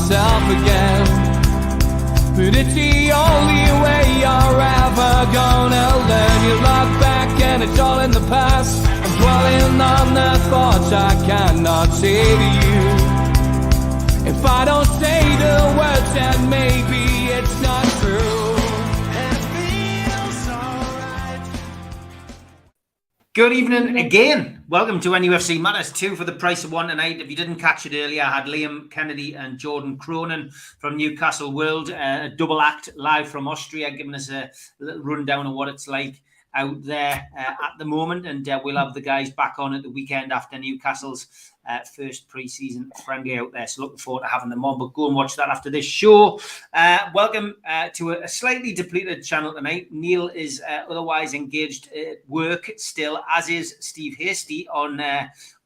myself again. But it's the only way you're ever gonna learn. You look back and it's all in the past. I'm dwelling on the thoughts I cannot say to you. If I don't say the words, then maybe it's not true. It feels alright. Good evening again. Welcome to NUFC Matters 2 for the price of one tonight. If you didn't catch it earlier, I had Liam Kennedy and Jordan Cronin from Newcastle World, a double act live from Austria, giving us a little rundown of what it's like out there at the moment. And we'll have the guys back on at the weekend after Newcastle's first pre-season friendly out there. So looking forward to having them on, but go and watch that after this show. Welcome to a slightly depleted channel tonight. Neil is otherwise engaged at work still, as is Steve Hasty on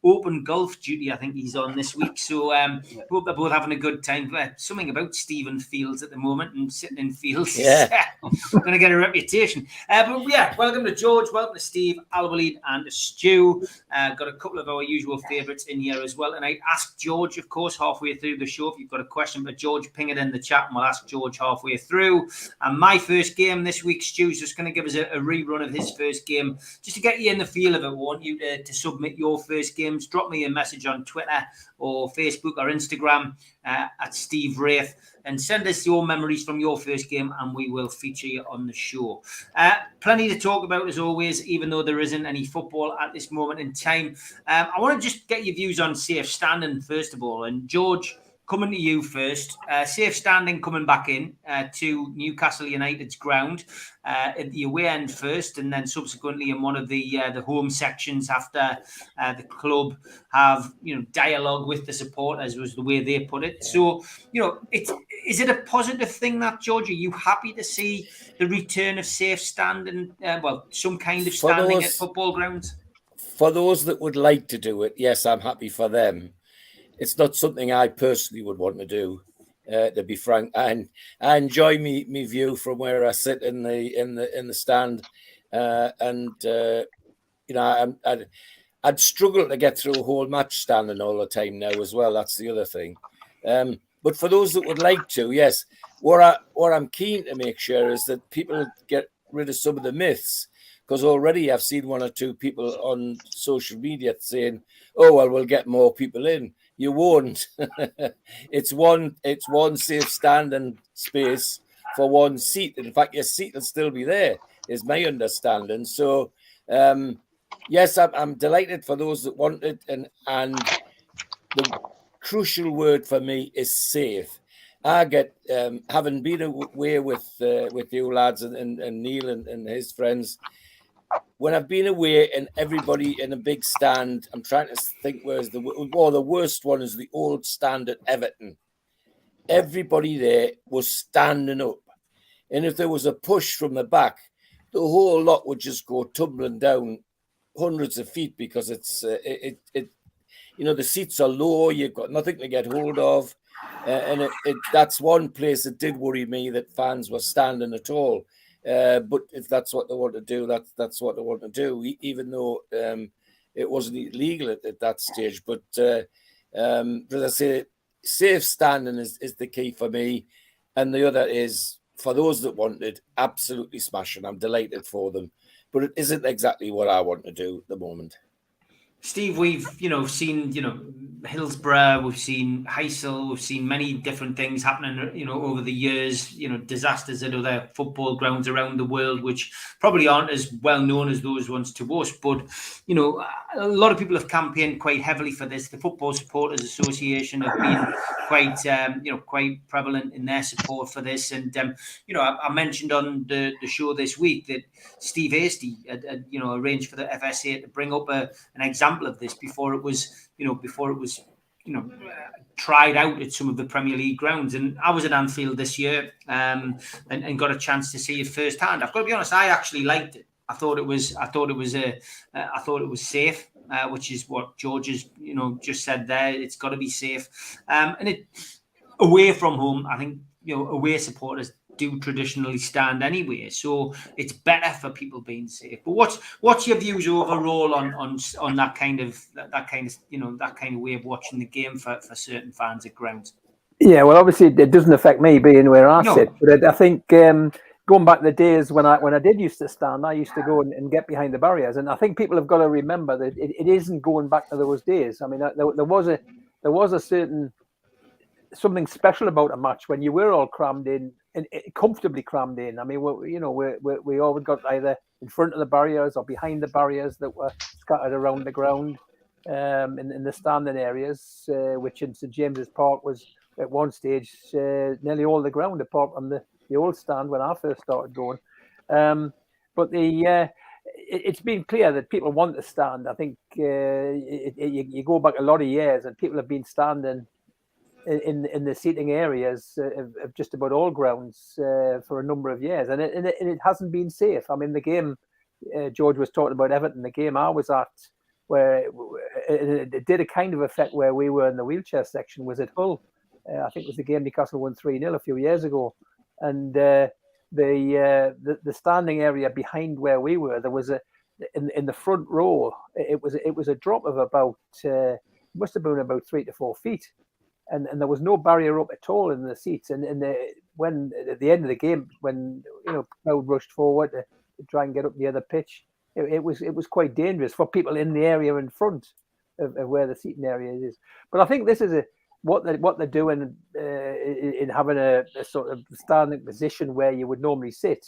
open golf duty. I think he's on this week. So hope they're both having a good time. Something about Stephen Fields at the moment and sitting in fields. Yeah. Going to get a reputation. But yeah, welcome to George, welcome to Steve, Al-Walid and Stu. Got a couple of our usual favourites in here as well tonight. Ask George, of course, halfway through the show. If you've got a question for George, ping it in the chat and we'll ask George halfway through. And my first game this week, Stu's just going to give us a rerun of his first game, just to get you in the feel of it. I want you to submit your first game. Drop me a message on Twitter or Facebook or Instagram at Steve Wraith and send us your memories from your first game and we will feature you on the show. Plenty to talk about as always, even though there isn't any football at this moment in time. I want to just get your views on safe standing first of all. And George, coming to you first. Safe standing coming back in to Newcastle United's ground at the away end first, and then subsequently in one of the home sections after the club have dialogue with the supporters, was the way they put it. So is it a positive thing, that, George? Are you happy to see the return of safe standing? Some kind of standing at football grounds. For those that would like to do it, yes, I'm happy for them. It's not something I personally would want to do, to be frank. And I enjoy me view from where I sit in the stand, I'd struggle to get through a whole match standing all the time now as well. That's the other thing. But for those that would like to, yes, what I'm keen to make sure is that people get rid of some of the myths. Because already I've seen one or two people on social media saying, "Oh well, we'll get more people in." You won't. It's one safe standing space for one seat. In fact, your seat will still be there, is my understanding. So, yes, I'm delighted for those that want it. And the crucial word for me is safe. I get, having been away with you lads and Neil and his friends, when I've been away and everybody in a big stand, I'm trying to think where's the worst one is the old stand at Everton. Everybody there was standing up. And if there was a push from the back, the whole lot would just go tumbling down hundreds of feet because it's, the seats are low, you've got nothing to get hold of. And that's one place that did worry me, that fans were standing at all. But if that's what they want to do, that's what they want to do, even though it wasn't illegal at that stage. But as I say, safe standing is the key for me. And the other is, for those that want it, absolutely smashing. I'm delighted for them. But it isn't exactly what I want to do at the moment. Steve, we've seen Hillsborough, we've seen Heysel, we've seen many different things happening over the years, disasters at other football grounds around the world, which probably aren't as well known as those ones to us. But a lot of people have campaigned quite heavily for this. The Football Supporters Association have been quite prevalent in their support for this. And I mentioned on the show this week that Steve Hasty had arranged for the FSA to bring up an example of this before it was tried out at some of the Premier League grounds. And I was at Anfield this year and got a chance to see it firsthand. I've got to be honest, I actually liked it. I thought it was safe, which is what George has just said there. It's got to be safe, and it away from home. I think away supporters do traditionally stand anyway, so it's better for people being safe. But what's your views overall on that kind of way of watching the game for certain fans at grounds? Yeah, well, obviously it doesn't affect me being where I No. sit, but I think going back to the days when I did used to stand, I used to go and get behind the barriers, and I think people have got to remember that it isn't going back to those days. I mean, there was a certain something special about a match when you were all crammed in and comfortably crammed in. I mean, we always got either in front of the barriers or behind the barriers that were scattered around the ground in the standing areas, which in St James's Park was at one stage nearly all the ground apart from the old stand when I first started going. But it's been clear that people want to stand. I think you go back a lot of years and people have been standing in the seating areas of just about all grounds for a number of years, and it hasn't been safe. I mean, the game George was talking about Everton, the game I was at, where it did a kind of effect where we were in the wheelchair section was at Hull. I think it was the game Newcastle won 3-0 a few years ago, and the standing area behind where we were, there was in the front row. It was a drop of about must have been about 3 to 4 feet. And there was no barrier up at all in the seats. And when at the end of the game, when crowd rushed forward to try and get up near the pitch, it was quite dangerous for people in the area in front of where the seating area is. But I think this is what they're doing in having a sort of standing position where you would normally sit.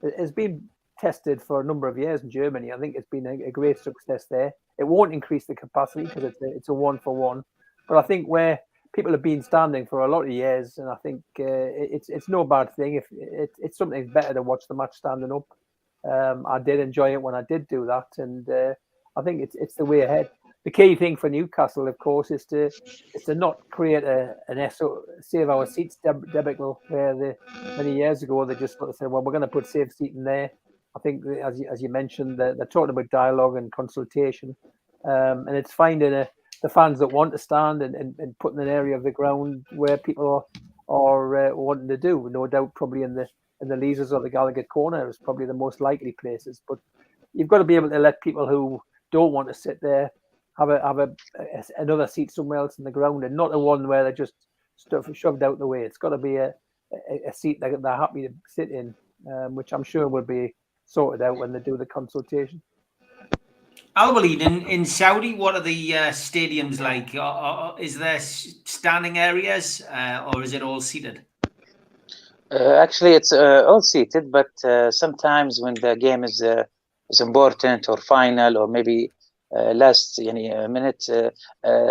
It has been tested for a number of years in Germany. I think it's been a great success there. It won't increase the capacity because it's a 1-for-1. But I think where people have been standing for a lot of years, and I think it's no bad thing. If it's something better to watch the match standing up. I did enjoy it when I did do that, and I think it's the way ahead. The key thing for Newcastle, of course, is to not create an save our seats debacle where many years ago they just sort of said, well, we're going to put save seat in there. I think as you mentioned, they're talking about dialogue and consultation, and it's finding the fans that want to stand and putting an area of the ground where people are wanting to do. No doubt, probably in the Leazes or the Gallagher corner is probably the most likely places. But you've got to be able to let people who don't want to sit there have another seat somewhere else in the ground, and not the one where they're just shoved out the way. It's got to be a seat that they're happy to sit in, which I'm sure will be sorted out when they do the consultation. Al-Walid, in Saudi, what are the stadiums like? Is there standing areas or is it all seated? Actually, it's all seated, but sometimes when the game is important or final or maybe last minute,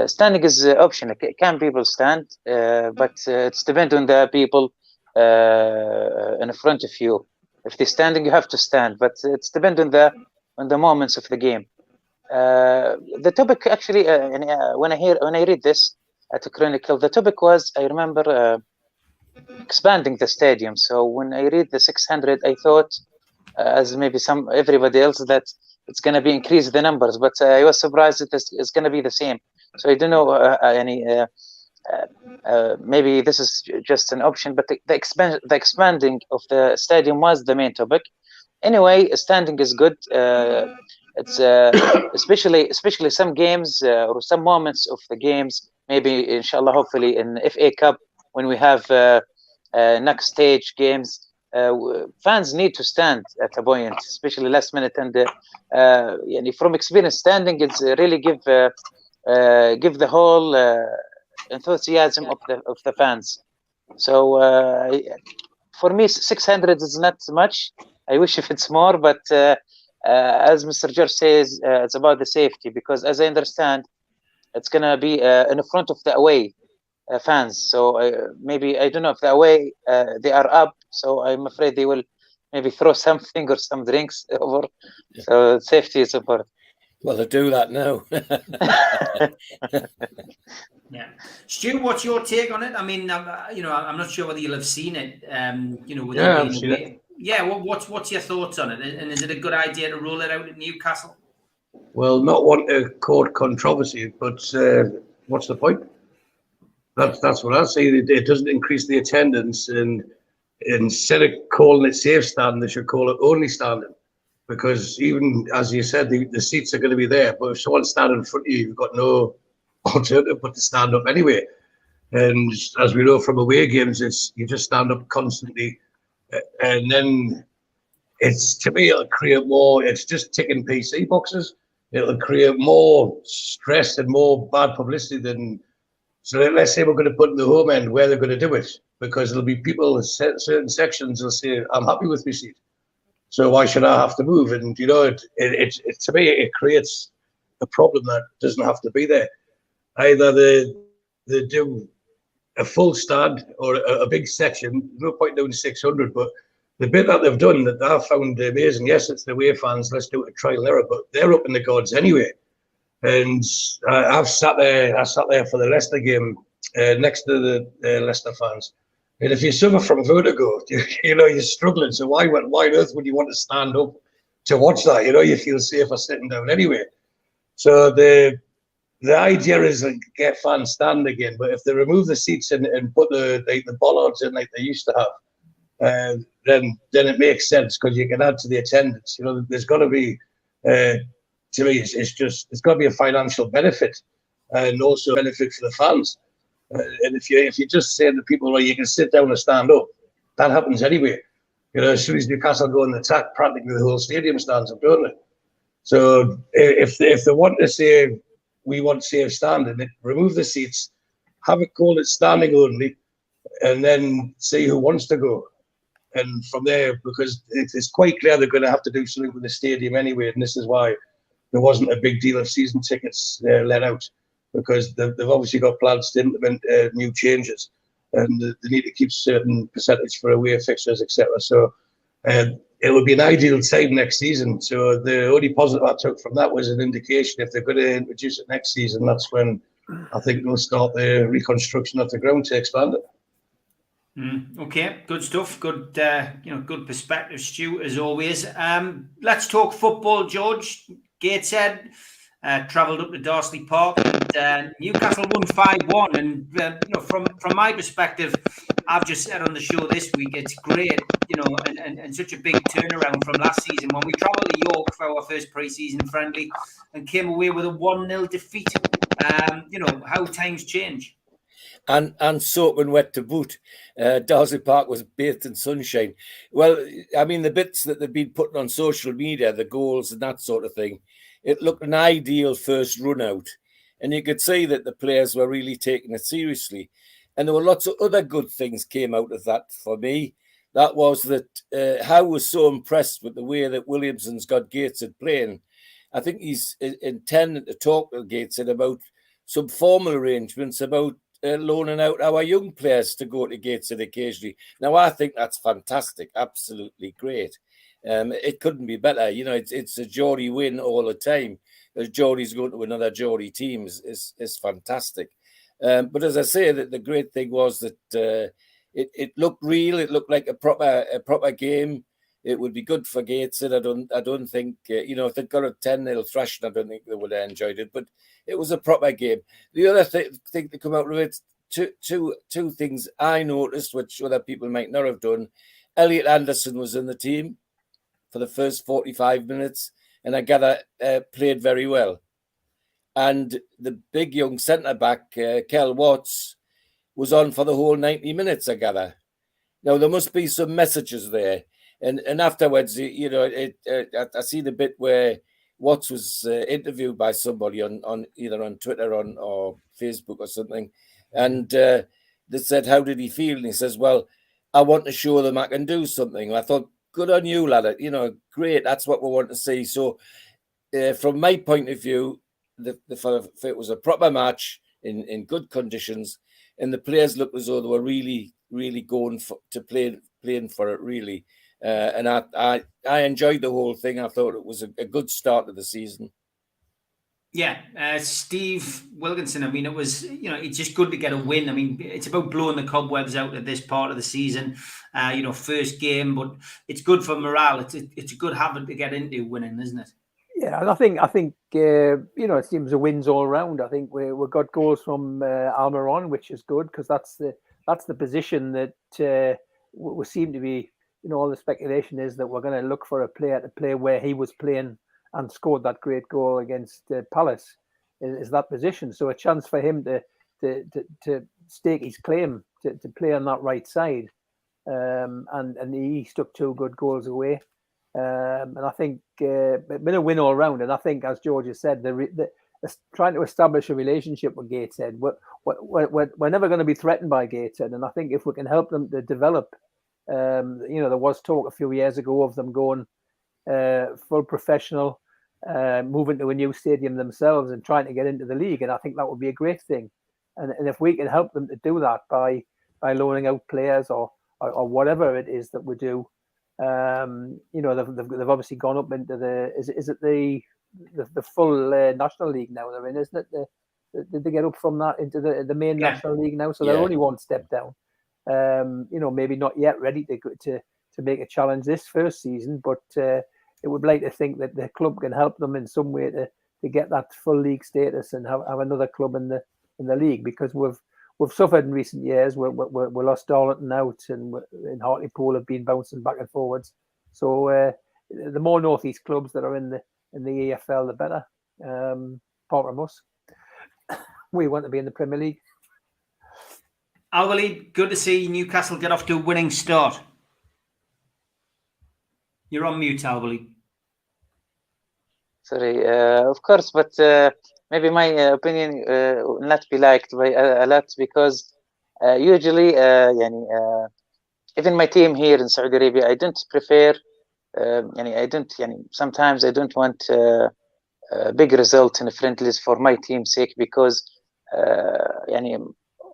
standing is optional. Can people stand? But it's depend on the people in front of you. If they're standing, you have to stand. But it's depend on the moments of the game. The topic actually, when I read this at the Chronicle, the topic was, I remember expanding the stadium. So when I read the 600, I thought, as maybe everybody else, that it's going to be increase the numbers, but I was surprised that it's going to be the same. So I don't know maybe this is just an option, but the expanding of the stadium was the main topic. Anyway, standing is good. It's especially some games or some moments of the games. Maybe inshallah, hopefully in FA Cup when we have next stage games, fans need to stand at a point, especially last minute. And from experience, standing is really give the whole enthusiasm of the fans. So for me, 600 is not much. I wish if it's more, but as Mr. George says, it's about the safety, because as I understand, it's gonna be in front of the away fans. So maybe I don't know if the away they are up. So I'm afraid they will maybe throw something or some drinks over. So safety is important. Well, they do that now. Yeah, Stu, what's your take on it? I mean, I'm not sure whether you'll have seen it. I've seen it. Yeah, what's your thoughts on it? And is it a good idea to roll it out at Newcastle? Well, not want to court controversy, but what's the point? That's what I say. It doesn't increase the attendance, and instead of calling it safe standing, they should call it only standing. Because even as you said, the seats are going to be there, but if someone's standing in front of you, you've got no alternative but to stand up anyway. And as we know from away games, it's you just stand up constantly, and then it's to me it'll create more. It's just ticking PC boxes. It'll create more stress and more bad publicity than. So let's say we're going to put in the home end where they're going to do it, because there'll be people in certain sections will say, "I'm happy with my seat, so why should I have to move?" And you know, it to me it creates a problem that doesn't have to be there. Either they do a full stand or a big section. No point doing 600, but the bit that they've done that I found amazing. Yes, it's the away fans. Let's do it a trial and error, but they're up in the gods anyway. And I've sat there. I sat there for the Leicester game next to the Leicester fans. And if you suffer from vertigo, you know you're struggling. So why on earth would you want to stand up to watch that? You know, you feel safer sitting down anyway. So the idea is like get fans stand again, but if they remove the seats and put the bollards in like they used to have, then it makes sense because you can add to the attendance. You know, there's got to be, to me, it's got to be a financial benefit and also benefit for the fans. And if you just say to people, well, you can sit down and stand up, that happens anyway. You know, as soon as Newcastle go on the attack, practically the whole stadium stands up, don't it? So if they want to say we want safe standing, remove the seats, have it called it standing only, and then see who wants to go. And from there, because it's quite clear they're going to have to do something with the stadium anyway, and this is why there wasn't a big deal of season tickets let out, because they've obviously got plans to implement new changes, and they need to keep certain percentage for away fixtures, etc. So it would be an ideal time next season. So the only positive I took from that was an indication if they're going to introduce it next season, that's when I think they'll start the reconstruction of the ground to expand it. Okay, good stuff. Good, good perspective, Stu, as always. Let's talk football, George. Gateshead travelled up to Darsley Park, and Newcastle won 5-1. And from my perspective, I've just said on the show this week, it's great, and such a big turnaround from last season when we travelled to York for our first pre-season friendly and came away with a 1-0 defeat. How times change. And soaking wet to boot. Darsley Park was bathed in sunshine. Well, I mean, the bits that they've been putting on social media, the goals and that sort of thing, it looked an ideal first run out. And you could see that the players were really taking it seriously. And there were lots of other good things came out of that for me. That was that Howe was so impressed with the way that Williamson's got Gateshead playing. I think he's intending to talk to Gateshead about some formal arrangements about loaning out our young players to go to Gateshead occasionally. Now, I think that's fantastic. Absolutely great. It couldn't be better. It's a Geordie win all the time. As Geordie's going to another Geordie team is fantastic. But as I say, that the great thing was that it looked real. It looked like a proper game. It would be good for Gateshead. I don't think if they'd got a 10-0 thrashing, I don't think they would have enjoyed it. But it was a proper game. The other thing to come out of it, two things I noticed, which other people might not have done. Elliot Anderson was in the team for the first 45 minutes, and I gather played very well. And the big young centre-back, Kel Watts, was on for the whole 90 minutes, I gather. Now, there must be some messages there. And afterwards, I see the bit where Watts was interviewed by somebody on either on Twitter or Facebook or something. And they said, how did he feel? And he says, well, I want to show them I can do something. And I thought, good on you, lad. Great. That's what we want to see. So from my point of view, if it was a proper match in good conditions, and the players looked as though they were really, really going playing for it, really. And I enjoyed the whole thing. I thought it was a good start to the season. Yeah, Steve Wilkinson, I mean, it was, it's just good to get a win. I mean, it's about blowing the cobwebs out of this part of the season, first game, but it's good for morale. It's a good habit to get into winning, isn't it? Yeah, and I think it seems the wins all around. I think we got goals from Almiron, which is good because that's the position that we seem to be. All the speculation is that we're going to look for a player to play where he was playing and scored that great goal against Palace. Is that position? So a chance for him to stake his claim to play on that right side, and he stuck 2 good goals away. And I think it's been a win all round. And I think, as George has said, trying to establish a relationship with Gateshead, we're never going to be threatened by Gateshead. And I think if we can help them to develop, there was talk a few years ago of them going full professional, moving to a new stadium themselves and trying to get into the league. And I think that would be a great thing. And if we can help them to do that by loaning out players or whatever it is that we do, they've obviously gone up into the full National League now they're in, isn't it? Did they get up from that into the main National League now? So they're only one step down. Maybe not yet ready to make a challenge this first season, but it would like to think that the club can help them in some way to get that full league status and have another club in the league, because we've suffered in recent years. We lost Darlington out, and in Hartlepool have been bouncing back and forwards. So the more northeast clubs that are in the EFL, the better. Apart from us, we want to be in the Premier League. Alwaleed, good to see Newcastle get off to a winning start. You're on mute, Alwaleed. Sorry, of course, but maybe my opinion will not be liked by a lot, because usually, even my team here in Saudi Arabia, I don't prefer, sometimes I don't want a big result in friendlies for my team's sake, because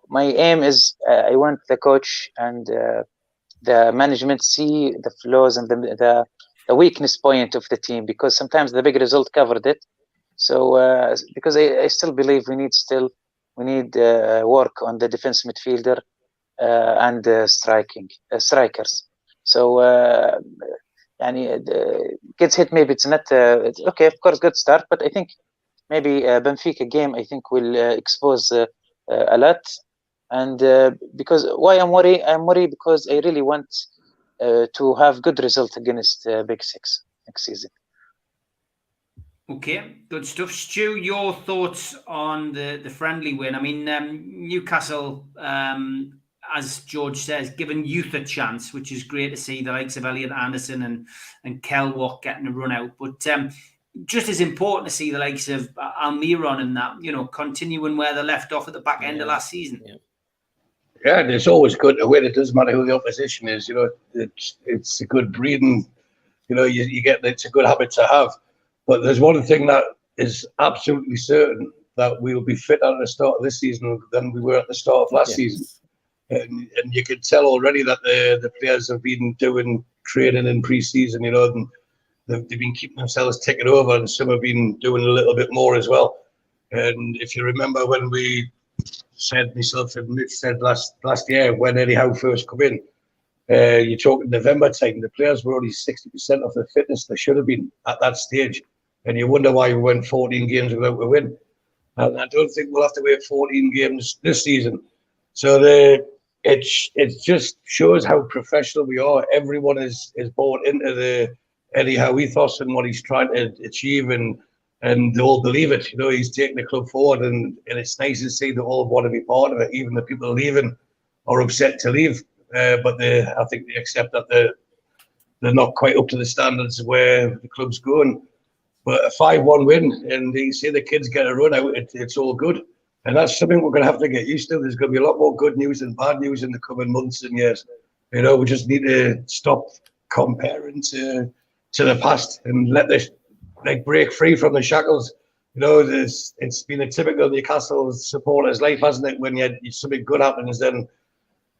my aim is I want the coach and the management see the flaws and the weakness point of the team, because sometimes the big result covered it. So because I still believe we need work on the defense midfielder and strikers. So gets hit, maybe it's not it's okay, of course, good start, but I think maybe Benfica game I think will expose a lot. And because why I'm worried because I really want to have good result against Big Six next season. Okay, good stuff. Stu, your thoughts on the friendly win? I mean, Newcastle, as George says, given youth a chance, which is great to see, the likes of Elliot Anderson and Kelwalk getting a run out. But just as important to see the likes of Almiron and that, continuing where they left off at the back end of last season. Yeah, and it's always good to win. It doesn't matter who the opposition is. It's a good breeding. You get, it's a good habit to have. But there's one thing that is absolutely certain, that we will be fitter at the start of this season than we were at the start of last season. And you can tell already that the players have been doing training in pre-season, and they've been keeping themselves ticking over, and some have been doing a little bit more as well. And if you remember when we said, myself and Mitch said last year, when Eddie Howe first come in, you're talking November time, the players were only 60% of the fitness they should have been at that stage. And you wonder why we went 14 games without a win. And I don't think we'll have to wait 14 games this season. So it just shows how professional we are. Everyone is bought into the Eddie Howe ethos and what he's trying to achieve, and they all believe it. He's taking the club forward, and it's nice to see they all want to be part of it. Even the people leaving are upset to leave, but I think they accept that they're not quite up to the standards where the club's going. But a 5-1 win, and you see the kids get a run out, it's all good. And that's something we're going to have to get used to. There's going to be a lot more good news than bad news in the coming months and years. We just need to stop comparing to the past and let this break free from the shackles. It's been a typical Newcastle supporters' life, hasn't it? When something good happens, then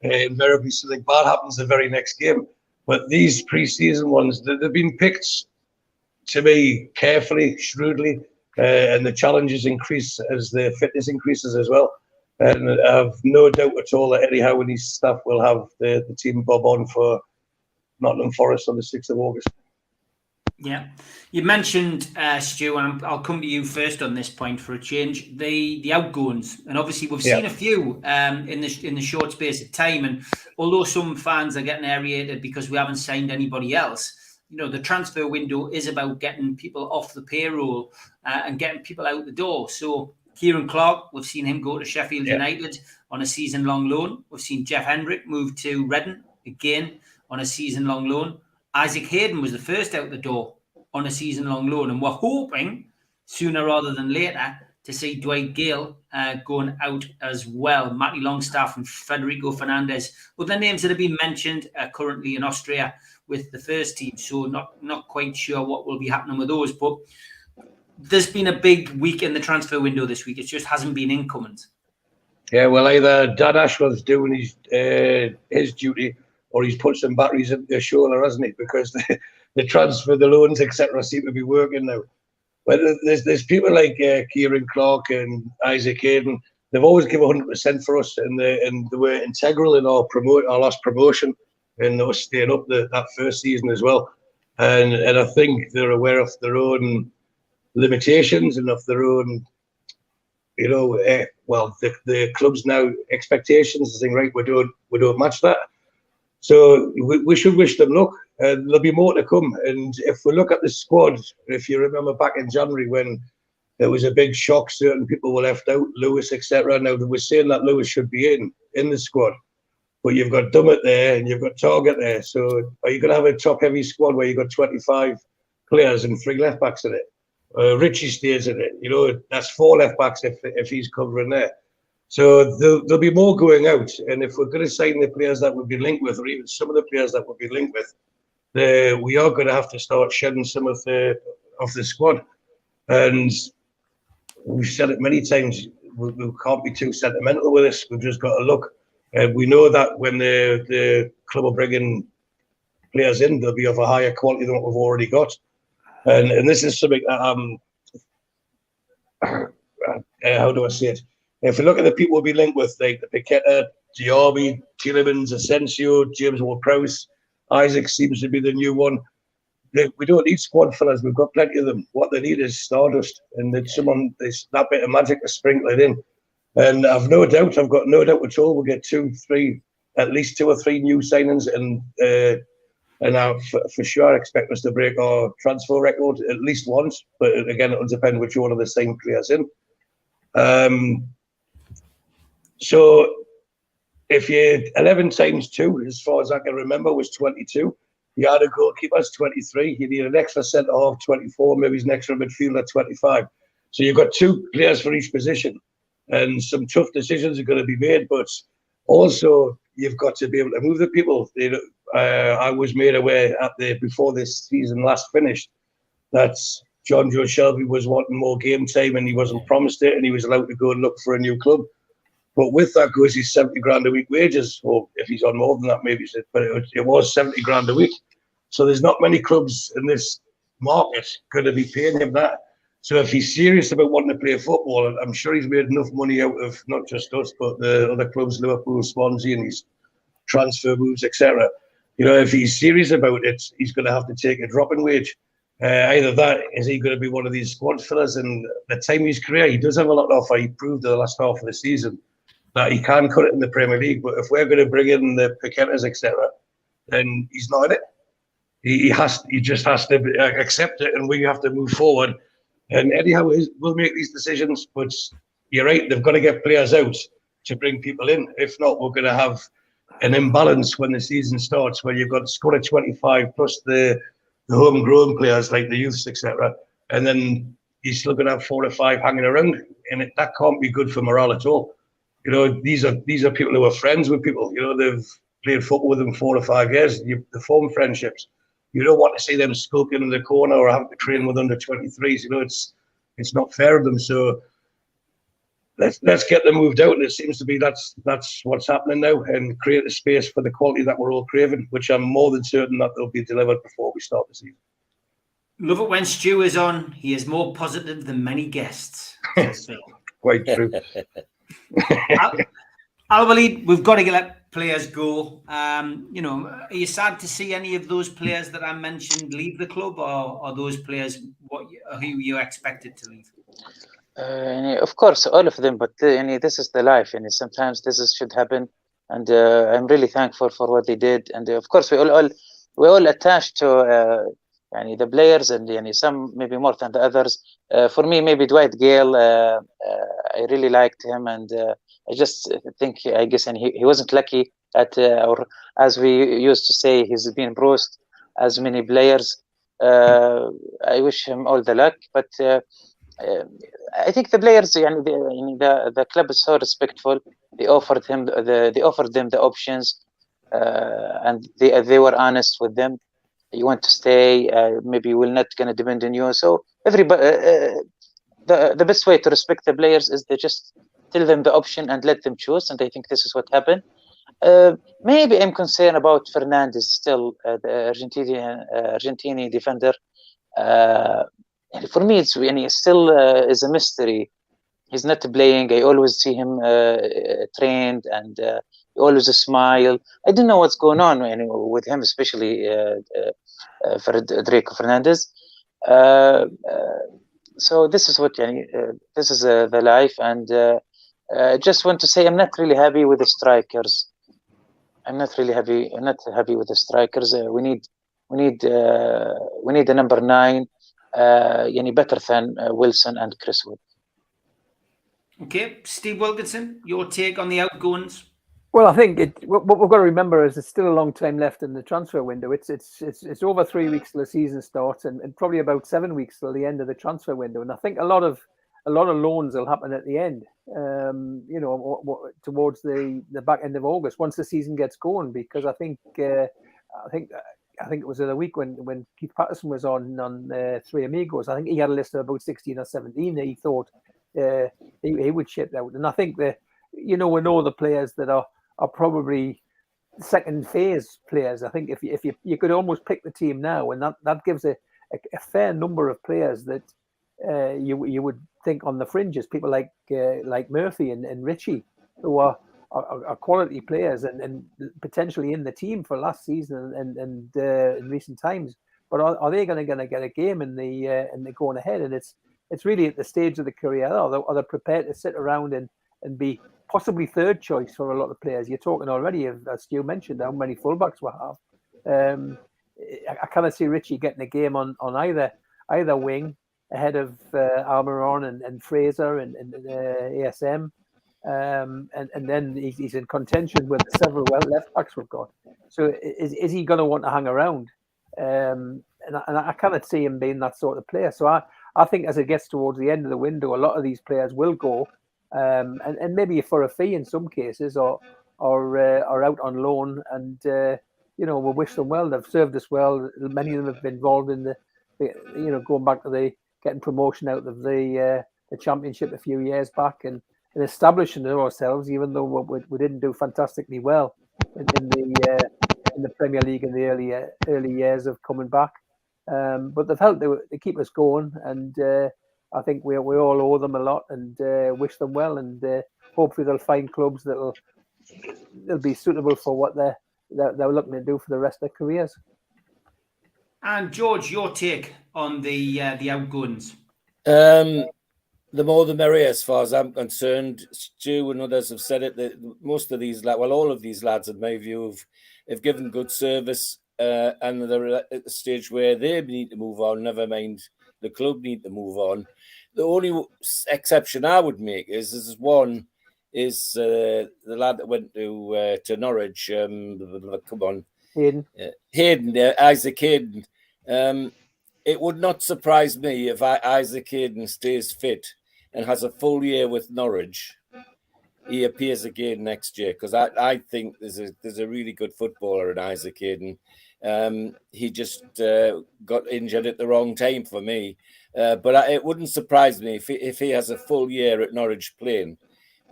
invariably something bad happens the very next game. But these pre-season ones, they've been picked, to me, carefully, shrewdly, and the challenges increase as the fitness increases as well. And I have no doubt at all that Eddie Howe and his staff will have the team bob on for Nottingham Forest on the 6th of August. Yeah, you mentioned, Stu, and I'll come to you first on this point for a change, the outgoings. And obviously we've seen a few in the short space of time. And although some fans are getting aerated because we haven't signed anybody else, the transfer window is about getting people off the payroll and getting people out the door. So Kieran Clark, we've seen him go to Sheffield United on a season-long loan. We've seen Jeff Hendrick move to Reading, again on a season-long loan. Isaac Hayden was the first out the door on a season-long loan, and we're hoping sooner rather than later to see Dwight Gale going out as well. Matty Longstaff and Federico Fernandez, other names that have been mentioned, currently in Austria with the first team. So not quite sure what will be happening with those. But there's been a big week in the transfer window this week. It just hasn't been incomings. Yeah, well, either Dan Ashworth's doing his duty, or he's put some batteries in their shoulder, hasn't he? Because the transfer, the loans, etc., seem to be working now. But there's people like Kieran Clark and Isaac Hayden. They've always given 100% for us, and they were integral in our last promotion and us staying up that first season as well. And I think they're aware of their own limitations and of their own, the club's now expectations. I think, right, we don't match that. So we should wish them luck. There'll be more to come. And if we look at the squad, if you remember back in January when there was a big shock, certain people were left out, Lewis, etc. Now we're saying that Lewis should be in the squad, but you've got Dummett there and you've got Target there. So are you going to have a top-heavy squad where you've got 25 players and 3 left backs in it? Richie stays in it. That's 4 left backs if he's covering there. So there'll be more going out, and if we're going to sign the players that we've been linked with, or even some of the players that we've been linked with, we are going to have to start shedding some of the squad. And we've said it many times, we can't be too sentimental with this. We've just got to look. We know that when the club are bringing players in, they'll be of a higher quality than what we've already got. And this is something that how do I say it? If you look at the people we'll be linked with, like the Paqueta, Diaby, Tielemans, Asensio, James Ward-Prowse, Isaac seems to be the new one. We don't need squad fillers. We've got plenty of them. What they need is stardust, and there's that bit of magic to sprinkle it in. And I've got no doubt at all we'll get at least 2 or 3 new signings, and I for sure expect us to break our transfer record at least once. But again, it'll depend which order the same players in. So if you 11 times 2, as far as I can remember, was 22. You had a goalkeeper, 23. You need an extra centre half, 24. Maybe an extra midfielder, 25. So you've got 2 players for each position, and some tough decisions are going to be made. But also, you've got to be able to move the people. I was made aware before this season last finished that John Joe Shelby was wanting more game time, and he wasn't promised it, and he was allowed to go and look for a new club. But with that goes his 70 grand a week wages, or if he's on more than that, maybe. But it was 70 grand a week. So there's not many clubs in this market going to be paying him that. So if he's serious about wanting to play football, I'm sure he's made enough money out of not just us, but the other clubs, Liverpool, Swansea, and his transfer moves, etc. If he's serious about it, he's going to have to take a drop in wage. Either that, is he going to be one of these squad fillers? And the time of his career, he does have a lot to offer. He proved the last half of the season that he can cut it in the Premier League. But if we're going to bring in the Paquetas, etc., then he's not in it. He just has to accept it, and we have to move forward. And anyhow, we'll make these decisions. But you're right, they've got to get players out to bring people in. If not, we're going to have an imbalance when the season starts, where you've got a squad of 25 plus the homegrown players like the youths, etc. And then you're still going to have 4 or 5 hanging around, and that can't be good for morale at all. These are people who are friends with people. They've played football with them 4 or 5 years. They form friendships. You don't want to see them skulking in the corner or having to train with under 23s. It's not fair of them. So let's get them moved out. And it seems to be that's what's happening now, and create a space for the quality that we're all craving, which I'm more than certain that they'll be delivered before we start the season. Love it when Stu is on. He is more positive than many guests. Quite true. Al-Walid, we've got to let players go. Are you sad to see any of those players that I mentioned leave the club, or are those players who you expected to leave? Of course, all of them, but this is the life, and sometimes this should happen. And I'm really thankful for what they did. And of course, we all attached to the players, and some maybe more than the others. For me, maybe Dwight Gale. I really liked him, and I just think, I guess, and he wasn't lucky at, or as we used to say, he's been bruised as many players. I wish him all the luck, but I think the players, the club is so respectful. They offered them the options, and they were honest with them. You want to stay? Maybe we're not going to depend on you. So everybody, the best way to respect the players is to just tell them the option and let them choose. And I think this is what happened. Maybe I'm concerned about Fernandes still, the Argentinian defender. For me, it's still is a mystery. He's not playing. I always see him trained, and he always smile. I don't know what's going on with him, especially Federico Fernandez. So this is what this is the life, and I just want to say I'm not really happy with the strikers. I'm not happy with the strikers. We need a number 9, better than Wilson and Chris Wood. Okay, Steve Wilkinson, your take on the outgoings? Well, I think what we've got to remember is it's still a long time left in the transfer window. It's over 3 weeks till the season starts, and probably about 7 weeks till the end of the transfer window. And I think a lot of loans will happen at the end. Towards the back end of August, once the season gets going, because I think it was the week when Keith Patterson was on Three Amigos. I think he had a list of about 16 or 17 that he thought he would ship out, and I think that we know the players that are probably second phase players. I think if you could almost pick the team now, and that gives a fair number of players that you would think on the fringes, people like Murphy and Richie, who are quality players and potentially in the team for last season and in recent times. But are they going to get a game in the going ahead? And it's really at the stage of the career. Are they prepared to sit around and be possibly third choice for a lot of players? You're talking already, as Stu mentioned, how many fullbacks we have. I kind of see Richie getting a game on either wing ahead of Almiron and Fraser and ASM. And then he's in contention with several left backs we've got. So is he going to want to hang around? And I cannot see him being that sort of player. So I think as it gets towards the end of the window, a lot of these players will go, and maybe for a fee in some cases, or out on loan. And we wish them well. They've served us well. Many of them have been involved in the going back to the getting promotion out of the championship a few years back and establishing ourselves, even though we didn't do fantastically well in the Premier League in the early years of coming back. But they've helped to keep us going, and I think we all owe them a lot, and wish them well, and hopefully they'll find clubs that'll be suitable for what they're looking to do for the rest of their careers. And George, your take on the outgoings? The more the merrier, as far as I'm concerned. Stu and others have said it. That most of these, all of these lads, in my view, have given good service, and they're at the stage where they need to move on. Never mind, the club need to move on. The only exception I would make is the lad that went to Norwich. Come on, Hayden, Isaac Hayden. It would not surprise me if Isaac Hayden stays fit and has a full year with Norwich. He appears again next year, because I think there's a really good footballer in Isaac Hayden. He just got injured at the wrong time for me. But it wouldn't surprise me if he has a full year at Norwich playing,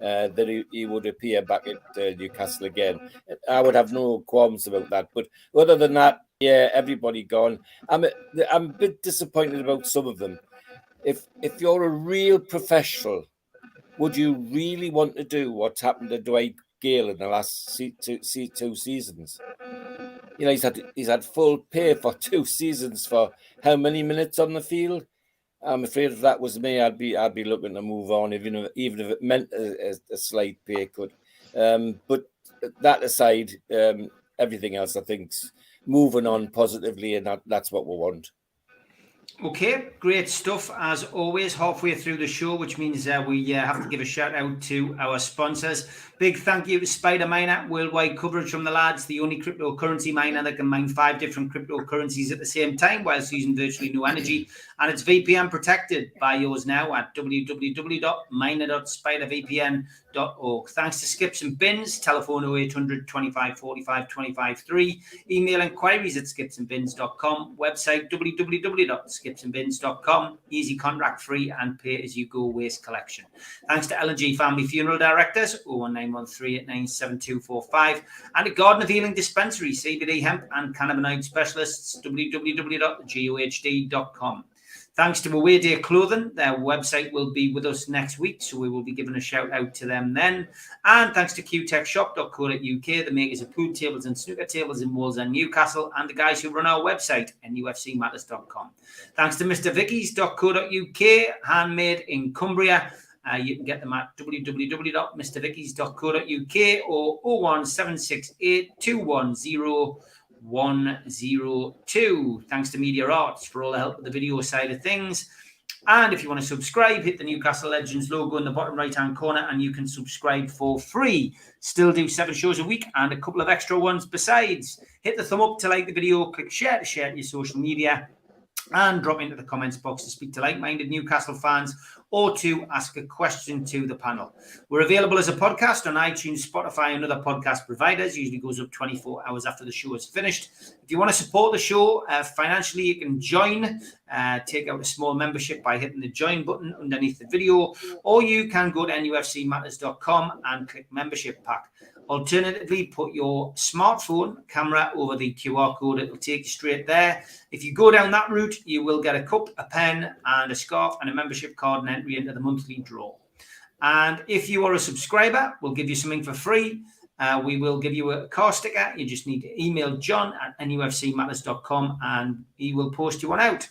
that he would appear back at Newcastle again. I would have no qualms about that. But other than that, yeah, everybody gone. I'm a bit disappointed about some of them. If you're a real professional, would you really want to do what's happened to Dwight Gale in the last two seasons? He's had full pay for 2 seasons for how many minutes on the field? I'm afraid if that was me, I'd be looking to move on, even if it meant a slight pay cut. But that aside, everything else I think's moving on positively, and that's what we want. Okay, great stuff as always. Halfway through the show, which means we have to give a shout out to our sponsors. Big thank you to Spider Miner, worldwide coverage from the lads, the only cryptocurrency miner that can mine 5 different cryptocurrencies at the same time whilst using virtually no energy. And it's VPN protected. Buy yours now at www.miner.spidervpn.org. Thanks to Skips and Bins, telephone 0800 25 45 25 3, email inquiries at skipsandbins.com, website www.skipsandbins.com, easy contract free and pay as you go waste collection. Thanks to L&G Family Funeral Directors, 01913897245, and a Garden of Healing Dispensary, CBD hemp and cannabinoid specialists, www.gohd.com. Thanks to Away Day Clothing, their website will be with us next week, so we will be giving a shout out to them then. And thanks to qtechshop.co.uk, the makers of pool tables and snooker tables in Wales and Newcastle, and the guys who run our website, NUFCmatters.com. Thanks to mrvickies.co.uk, handmade in Cumbria. You can get them at www.mrvickies.co.uk or 01768 210 102. Thanks to Media Arts for all the help with the video side of things. And if you want to subscribe, hit the Newcastle Legends logo in the bottom right hand corner and you can subscribe for free. Still do 7 shows a week and a couple of extra ones besides. Hit the thumb up to like the video, click share to share to your social media, and drop into the comments box to speak to like-minded Newcastle fans or to ask a question to the panel. We're available as a podcast on iTunes, Spotify, and other podcast providers. Usually goes up 24 hours after the show is finished. If you want to support the show financially, you can join. Take out a small membership by hitting the join button underneath the video, or you can go to nufcmatters.com and click membership pack. Alternatively, put your smartphone camera over the QR code. It will take you straight there. If you go down that route, you will get a cup, a pen, and a scarf, and a membership card and entry into the monthly draw. And if you are a subscriber, we'll give you something for free. We will give you a car sticker. You just need to email John at nufcmatters.com and he will post you one out.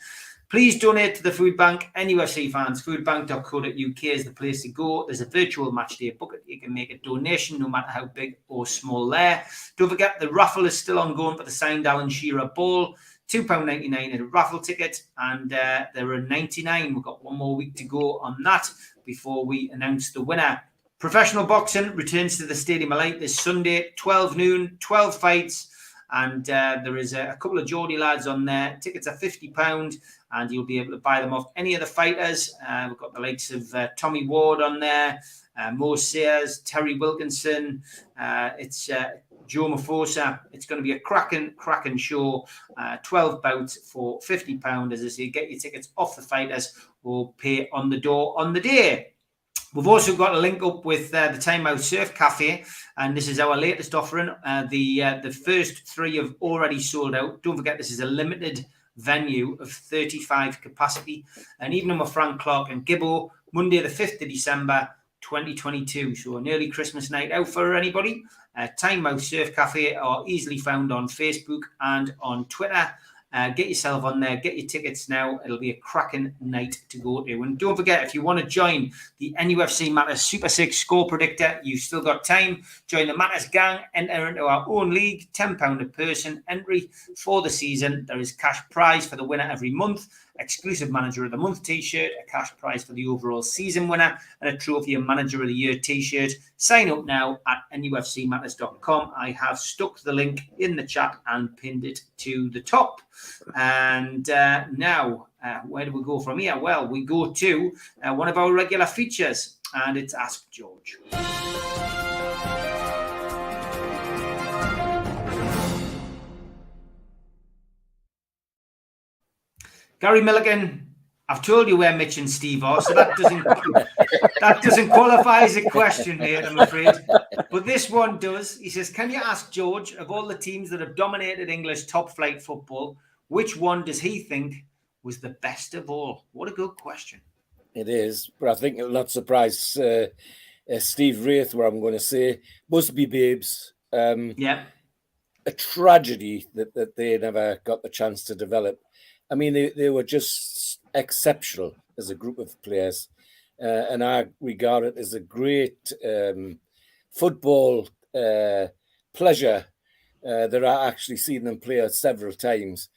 Please donate to the food bank. NUFC fans, foodbank.co.uk is the place to go. There's a virtual match day bucket. You can make a donation no matter how big or small there. Don't forget the raffle is still ongoing for the signed Alan Shearer ball. £2.99 in a raffle ticket, and there are 99. We've got one more week to go on that before we announce the winner. Professional boxing returns to the Stadium of Light this Sunday, 12 noon, 12 fights, and there is a couple of Geordie lads on there. Tickets are £50, and you'll be able to buy them off any of the fighters. We've got the likes of Tommy Ward on there, Mo Sayers, Terry Wilkinson. It's Joe Mafosa. It's going to be a cracking show. 12 bouts for £50. As I say, get your tickets off the fighters or pay on the door on the day. We've also got a link up with the Time Out Surf Cafe, and this is our latest offering. The first 3 have already sold out. Don't forget, this is a limited venue of 35 capacity. An evening with Frank Clark and Gibbo, Monday the 5th of December, 2022. So an early Christmas night out for anybody. Time Out Surf Cafe are easily found on Facebook and on Twitter. Get yourself on there, get your tickets now. It'll be a cracking night to go to. And don't forget, if you want to join the NUFC Matters Super 6 score predictor, you've still got time. Join the Matters gang, enter into our own league, £10 a person entry for the season. There is cash prize for the winner every month, exclusive Manager of the Month t-shirt, a cash prize for the overall season winner, and a trophy of Manager of the Year t-shirt. Sign up now at nufcmatters.com. I have stuck the link in the chat and pinned it to the top. And now, where do we go from here? Well, we go to one of our regular features, and it's Ask George. Gary Milligan, I've told you where Mitch and Steve are, so that doesn't qualify as a question, mate, I'm afraid. But this one does. He says, can you ask George, of all the teams that have dominated English top-flight football, which one does he think was the best of all? What a good question. It is, but I think it'll not surprise Steve Wraith, where I'm going to say, must be Babes. Yeah. A tragedy that they never got the chance to develop. I mean, they were just exceptional as a group of players. And I regard it as a great football pleasure that I actually seen them play several times.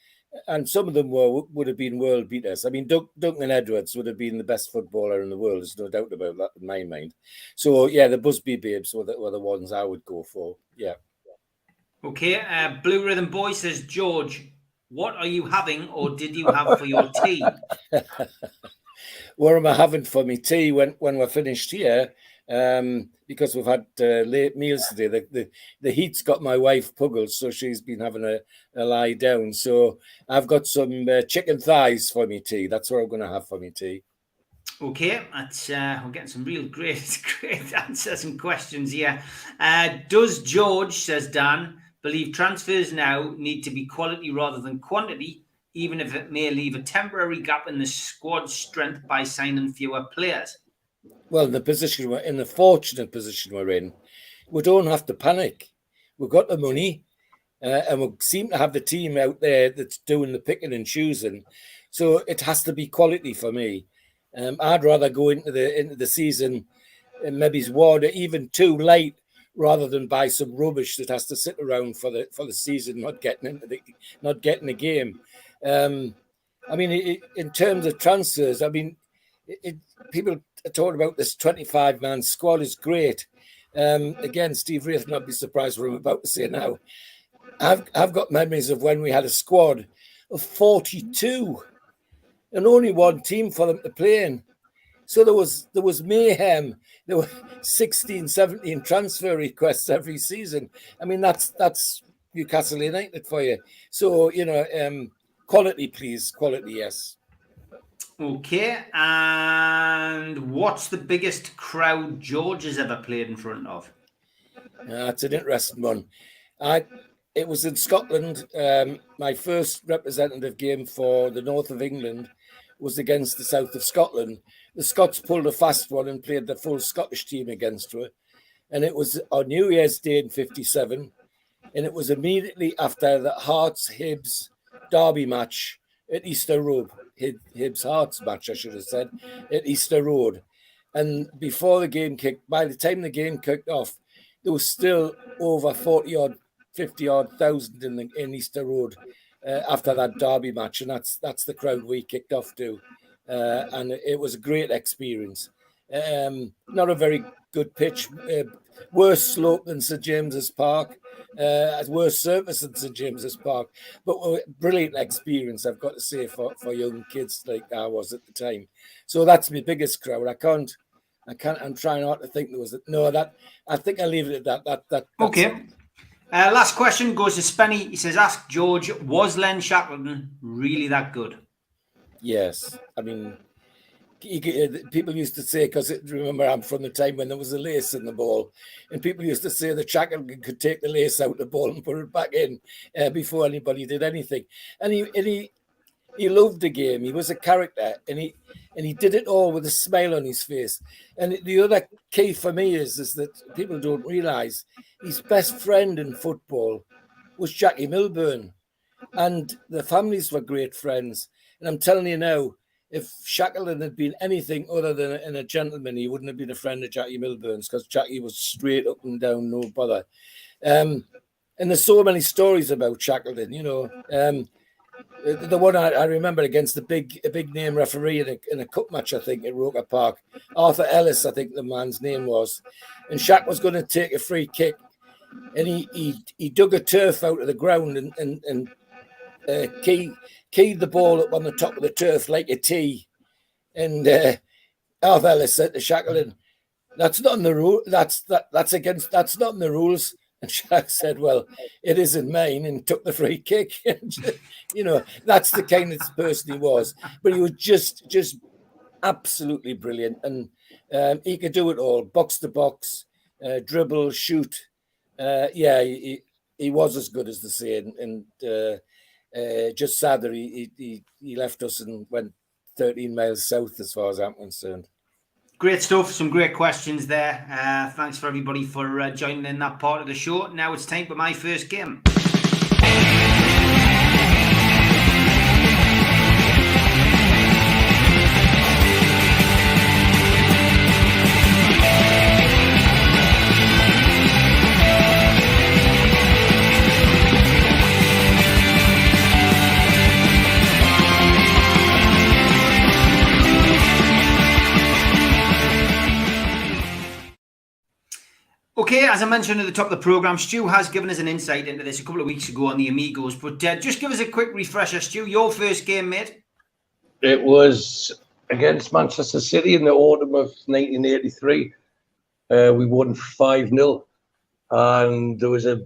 and some of them would have been world beaters. I mean, Duncan Edwards would have been the best footballer in the world. There's no doubt about that in my mind. So yeah, the Busby Babes were the ones I would go for. Yeah. Okay. Blue Rhythm Boy says, George, what are you having, or did you have for your tea? What am I having for me tea when we're finished here? Because we've had late meals today. The heat's got my wife puggled, so she's been having a lie down. So I've got some chicken thighs for me tea. That's what I'm going to have for me tea. Okay, that's we're getting some real great answers and questions here. Does George, says Dan, believe transfers now need to be quality rather than quantity, even if it may leave a temporary gap in the squad strength by signing fewer players? Well, in the fortunate position we're in, we don't have to panic. We've got the money, and we seem to have the team out there that's doing the picking and choosing. So it has to be quality for me. I'd rather go into the season and maybe one or even two late rather than buy some rubbish that has to sit around for the season, not getting a game. I mean, in terms of transfers, I mean, people are talking about this 25-man squad is great. Again, Steve Wraith not be surprised what I'm about to say now. I've got memories of when we had a squad of 42 and only one team for them to play in. So there was mayhem. There were 16, 17 transfer requests every season. I mean, that's Newcastle United for you. So, quality, please. Quality, yes. Okay, and what's the biggest crowd George has ever played in front of? That's an interesting one. It was in Scotland. My first representative game for the north of England was against the south of Scotland. The Scots pulled a fast one and played the full Scottish team against her. And it was on New Year's Day in 57. And it was immediately after the Hearts-Hibs derby match at Easter Road. Hibs-Hearts match, I should have said, at Easter Road. And before the game kicked, by the time the game kicked off, there was still over 40-odd, 50-odd thousand in Easter Road after that derby match. And that's the crowd we kicked off to. And it was a great experience. Not a very good pitch, worse slope than St James's Park, worse surface than St James's Park, but brilliant experience, I've got to say, for young kids like I was at the time. So that's my biggest crowd. I'm trying hard to think there was I think I'll leave it at that. That's okay. it. Last question goes to Spenny. He says, ask George, was Len Shackleton really that good? Yes. I mean, people used to say, because remember, I'm from the time when there was a lace in the ball, and people used to say that Shackleton could take the lace out of the ball and put it back in before anybody did anything. And he loved the game. He was a character, and he did it all with a smile on his face. And the other key for me is that people don't realise his best friend in football was Jackie Milburn, and the families were great friends. And I'm telling you now, if Shackleton had been anything other than a gentleman, he wouldn't have been a friend of Jackie Milburn's, because Jackie was straight up and down, no bother. And there's so many stories about Shackleton, The one I remember against a big name referee in a cup match, I think, at Roker Park. Arthur Ellis, I think the man's name was. And Shaq was going to take a free kick, and he dug a turf out of the ground and keyed the ball up on the top of the turf like a tee. And Arthur Ellis said to Shackleton, "That's not in the rule. That's not in the rules." And Shaq said, "Well, it isn't mine," and took the free kick. That's the kind of person he was. But he was just absolutely brilliant, and he could do it all: box to box, dribble, shoot. He was as good as the saying, and just sad that he left us and went 13 miles south, as far as I'm concerned. Great stuff. Some great questions there. Thanks for everybody for joining in that part of the show. Now it's time for my first game. Okay, as I mentioned at the top of the programme, Stu has given us an insight into this a couple of weeks ago on the Amigos, but just give us a quick refresher, Stu. Your first game, mate? It was against Manchester City in the autumn of 1983. We won 5-0, and there was a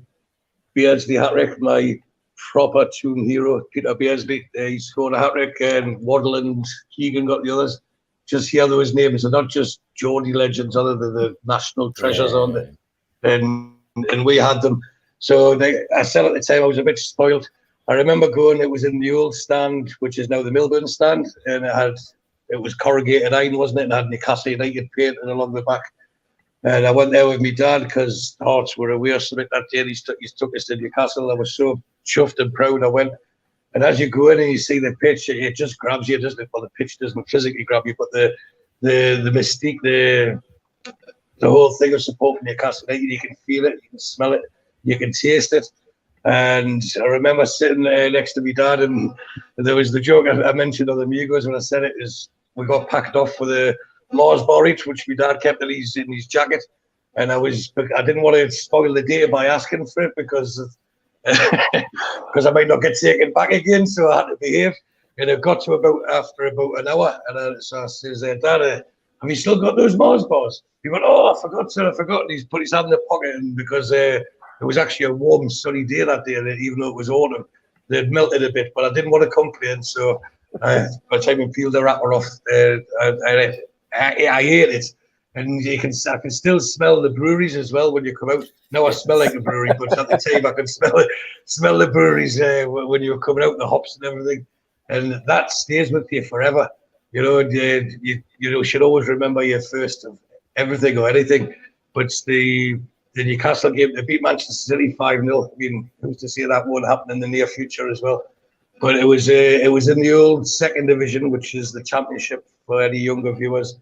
Beardsley hat-trick, my proper tune hero, Peter Beardsley. He scored a hat-trick, and Waddle and Keegan got the others. Just hear those names, and not just Geordie legends, other than the national treasures on there. And we had them. So I said at the time I was a bit spoiled. I remember going, it was in the old stand, which is now the Milburn stand, and it was corrugated iron, wasn't it? And had Newcastle United painted along the back. And I went there with my dad because Hearts were aware something that day. He took us to Newcastle. I was so chuffed and proud. I went. And as you go in and you see the pitch, it just grabs you, doesn't it? Well, the pitch doesn't physically grab you, but the mystique, the whole thing of supporting Newcastle United, you can feel it, you can smell it, you can taste it. And I remember sitting next to my dad, and there was the joke I mentioned on the Amigos when I said it, is we got packed off for the Mars bar each, which my dad kept in his jacket. And I didn't want to spoil the day by asking for it because I might not get taken back again, so I had to behave. And it got to after about an hour, and so I says, Dad, have you still got those Mars bars? He went, oh, I forgot, sir, I forgot. And he's put his hand in the pocket, and because it was actually a warm, sunny day that day, and even though it was autumn, they'd melted a bit, but I didn't want to complain, so by the time I peeled the wrapper off, I ate it. And I can still smell the breweries as well when you come out. Now I smell like a brewery, but at the time I could smell the breweries when you were coming out, the hops and everything. And that stays with you forever. You know, you should always remember your first of everything or anything. But the Newcastle game, they beat Manchester City 5-0. I mean, who's to say that won't happen in the near future as well? But it was in the old second division, which is the championship for any younger viewers.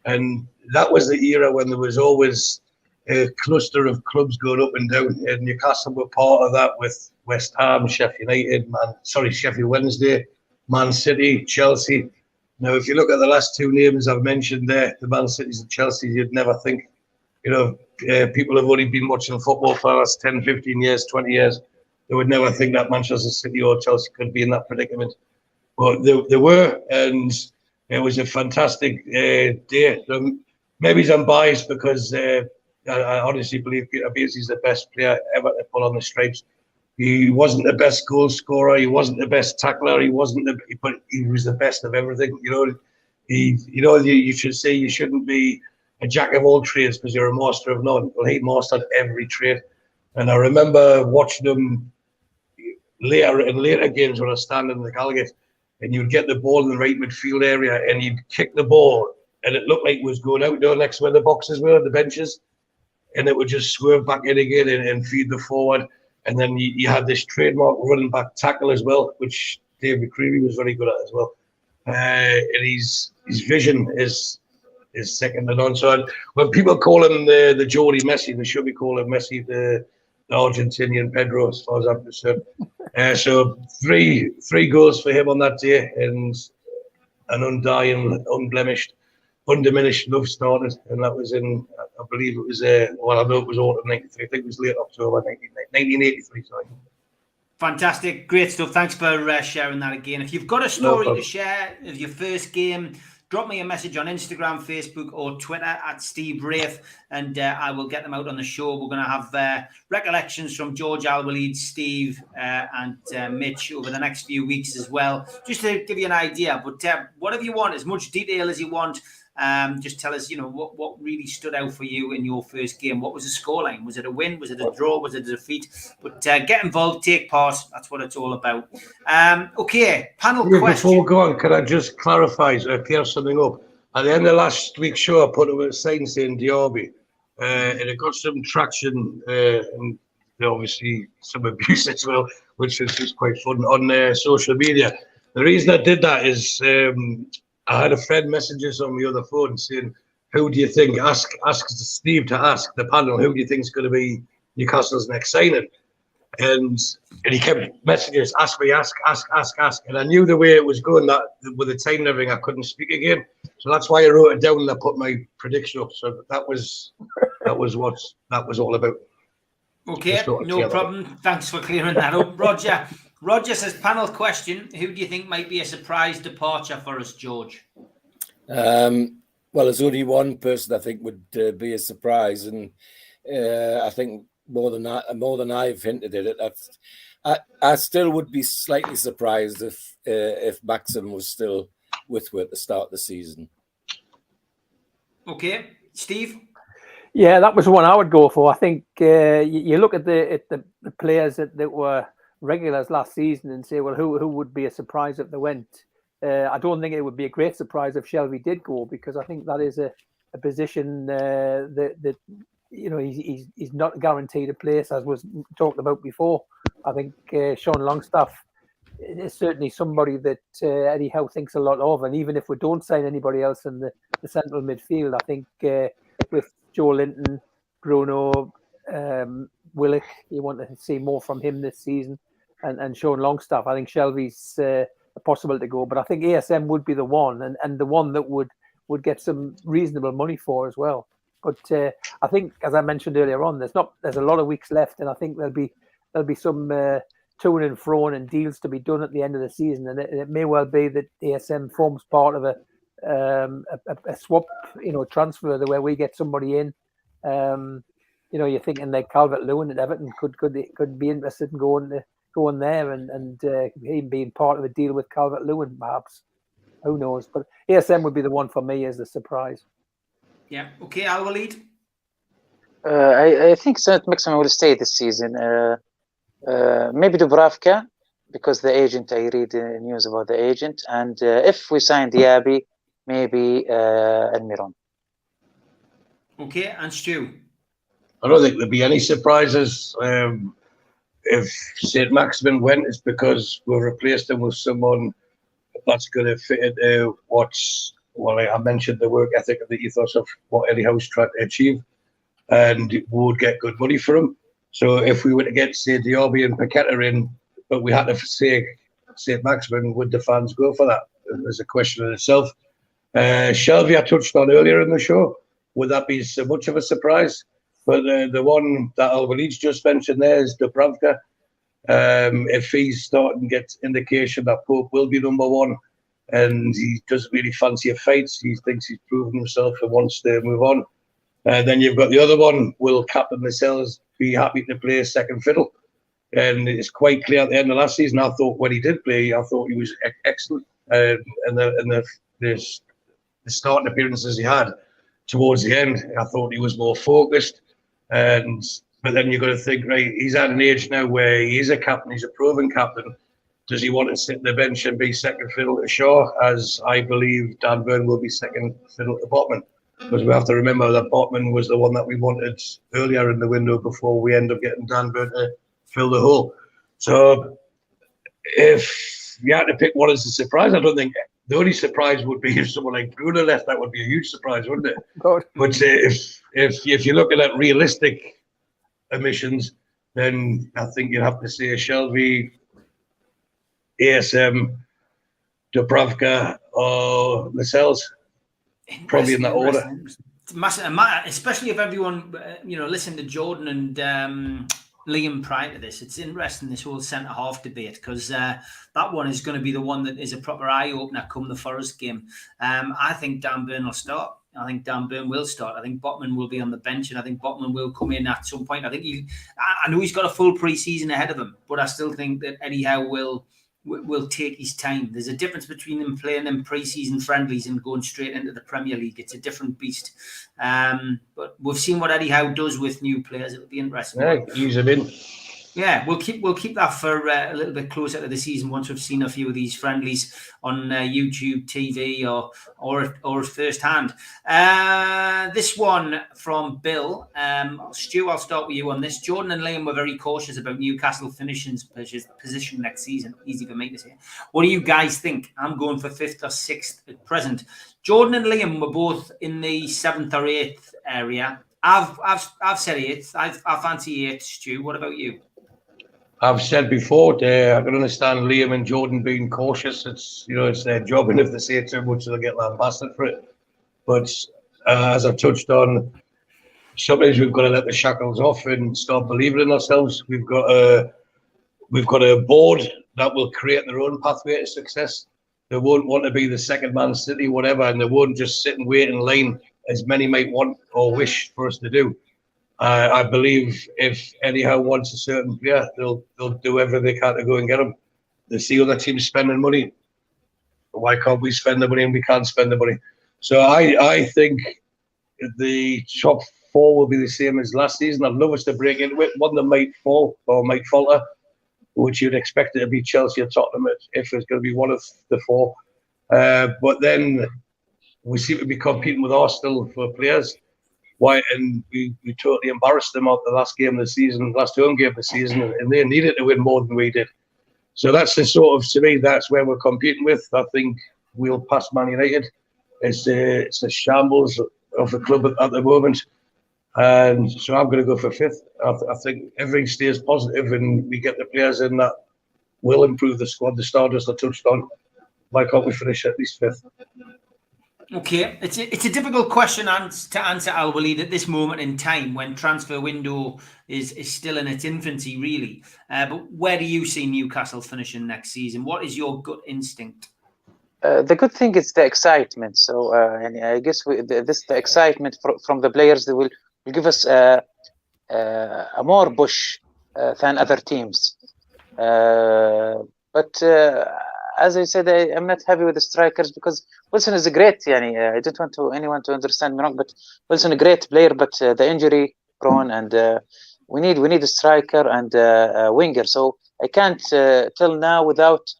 And that was the era when there was always a cluster of clubs going up and down. And Newcastle were part of that with West Ham, Sheffield United, Sheffield Wednesday, Man City, Chelsea. Now, if you look at the last two names I've mentioned there, the Man Cities and Chelsea, you'd never think, people have only been watching football for the last 10, 15 years, 20 years. They would never think that Manchester City or Chelsea could be in that predicament. But they were, and it was a fantastic day. Maybe I'm biased because I honestly believe Peter Beardsley is the best player ever to pull on the stripes. He wasn't the best goal scorer. He wasn't the best tackler. But he was the best of everything. You should say you shouldn't be a jack of all trades because you're a master of none. Well, he mastered every trade. And I remember watching him later games when I was standing in the Gallagher, and you'd get the ball in the right midfield area and you'd kick the ball and it looked like it was going out there next to where the boxes were, the benches, and it would just swerve back in again and feed the forward. And then you had this trademark running back tackle as well, which Dave McCreevy was very good at as well. And his vision is second to none. So when people call him the Geordie Messi, they should be calling Messi the Argentinian Pedro, as far as I'm concerned. So three goals for him on that day, and an undying, unblemished, undiminished love started, and that was in, I believe it was, I know it was autumn 93, I think it was late October 1983, sorry. Fantastic, great stuff. Thanks for sharing that again. If you've got a story to share of your first game, drop me a message on Instagram, Facebook, or Twitter at Steve Wraith, and I will get them out on the show. We're going to have recollections from George Alwaleed, Steve, and Mitch over the next few weeks as well, just to give you an idea. But whatever you want, as much detail as you want, just tell us, what really stood out for you in your first game. What was the scoreline? Was it a win? Was it a draw? Was it a defeat? But get involved, take part. That's what it's all about. Okay, panel question. Before we go on, can I just clarify, clear something up? At the end of last week's show, I put up a sign saying Derby, and it got some traction, and obviously some abuse as well, which is just quite fun on social media. The reason I did that is I had a friend messages on my other phone saying, who do you think, ask Steve to ask the panel, who do you think is going to be Newcastle's next signing? And he kept messages, ask me, ask. And I knew the way it was going, that with the time and everything, I couldn't speak again. So that's why I wrote it down and I put my prediction up. So that was that was what that was all about. Okay, no problem. Thanks for clearing that up, Roger. Roger says, panel question: who do you think might be a surprise departure for us, George? Well, there's only one person I think would be a surprise, and I think more than I've hinted at it. I still would be slightly surprised if Maxim was still with at the start of the season. Okay, Steve. Yeah, that was the one I would go for. I think you look at the players that were regulars last season and say, well, who would be a surprise if they went? I don't think it would be a great surprise if Shelvey did go, because I think that is a position that you know he's not guaranteed a place, as was talked about before. I think Sean Longstaff is certainly somebody that Eddie Howe thinks a lot of, and even if we don't sign anybody else in the central midfield, I think with Joe Linton, Bruno, Willock, you want to see more from him this season, and Sean Longstaff. I think Shelvey's possible to go, but I think ASM would be the one, and the one that would get some reasonable money for as well. But I think, as I mentioned earlier on, there's a lot of weeks left, and I think there'll be some to and fro and deals to be done at the end of the season, and it may well be that ASM forms part of a swap, transfer where we get somebody in. You're thinking like Calvert-Lewin at Everton could be interested in going there and even being part of a deal with Calvert-Lewin, perhaps. Who knows? But ASM would be the one for me as the surprise. Yeah. Okay, Al-Walid. I think St. Maxim will stay this season. Maybe Dubravka, because the agent, I read news about the agent. And if we sign Diaby, maybe Almiron. Okay, and Stu? I don't think there'd be any surprises. If St. Maximin went, it's because we've replaced him with someone that's going to fit into I mentioned the work ethic and the ethos of what Eddie Howe's trying to achieve, and we would get good money for him. So if we were to get, say, Diaby and Paqueta in, but we had to say St. Maximin, would the fans go for that? There's a question in itself. Shelvey, I touched on earlier in the show. Would that be so much of a surprise? But the one that Al-Walid's just mentioned there is Dubravka. If he's starting to get indication that Pope will be number one and he doesn't really fancy a fight, he thinks he's proven himself and wants to move on. Then you've got the other one, will Captain Lascelles be happy to play second fiddle? And it's quite clear at the end of last season, I thought when he did play, I thought he was excellent. And the starting appearances he had towards the end, I thought he was more focused. But then you've got to think, right, he's at an age now where he is a captain, he's a proven captain. Does he want to sit on the bench and be second fiddle to Shaw, as I believe Dan Burn will be second fiddle to Botman? Because we have to remember that Botman was the one that we wanted earlier in the window before we end up getting Dan Burn to fill the hole. So if you had to pick one as a surprise, I don't think the only surprise would be if someone like Bruno left. That would be a huge surprise, wouldn't it? God. But if you're looking at realistic emissions, then I think you'd have to say Shelvey, ASM, Dubravka, or Lascelles, probably in that order. It's massive, especially if everyone, listened to Jordan and Liam prior to this. It's interesting, this whole centre half debate, because that one is going to be the one that is a proper eye opener come the Forest game. I think Dan Burn will start. I think Dan Burn will start. I think Botman will be on the bench, and I think Botman will come in at some point. I know he's got a full pre-season ahead of him, but I still think that Eddie Howe will take his time. There's a difference between them playing them pre-season friendlies and going straight into the Premier League. It's a different beast. But we've seen what Eddie Howe does with new players. It'll be interesting. Yeah, ease them in. Yeah, we'll keep that for a little bit closer to the season once we've seen a few of these friendlies on YouTube, TV, or firsthand. This one from Bill. Stu, I'll start with you on this. Jordan and Liam were very cautious about Newcastle finishing position next season. Easy for me to say. What do you guys think? I'm going for 5th or 6th at present. Jordan and Liam were both in the 7th or 8th area. I've said 8th. I fancy 8th, Stu. What about you? I've said before, I can understand Liam and Jordan being cautious. It's their job, and if they say too much, they'll get lambasted for it. But as I've touched on, sometimes we've got to let the shackles off and start believing in ourselves. We've got a board that will create their own pathway to success. They won't want to be the second Man City, whatever, and they won't just sit and wait in line as many might want or wish for us to do. I believe if anyhow wants a certain player, they'll do everything they can to go and get them. They see other teams spending money. Why can't we spend the money and we can't spend the money? So I think the top four will be the same as last season. I'd love us to break into it. One that might fall or might falter, which you'd expect it to be Chelsea or Tottenham if it's going to be one of the four. But then we seem to be competing with Arsenal for players. Why? And we totally embarrassed them at the last game of the season, last home game of the season, and they needed to win more than we did. So that's the sort of, to me, that's where we're competing with. I think we'll pass Man United. It's a shambles of the club at the moment. And so I'm going to go for fifth. I think everything stays positive and we get the players in that will improve the squad. The starters are touched on. Why can't we finish at least fifth? Okay, it's a difficult question to answer, Al-Walid, at this moment in time when transfer window is still in its infancy, really. But where do you see Newcastle finishing next season? What is your gut instinct? The good thing is the excitement. So, and I guess the excitement from the players that will give us a more push than other teams. But as I said, I'm not happy with the strikers because Wilson is a great. I don't want anyone to understand me wrong, but Wilson is a great player, but the injury prone, and we need a striker and a winger. So I can't tell now without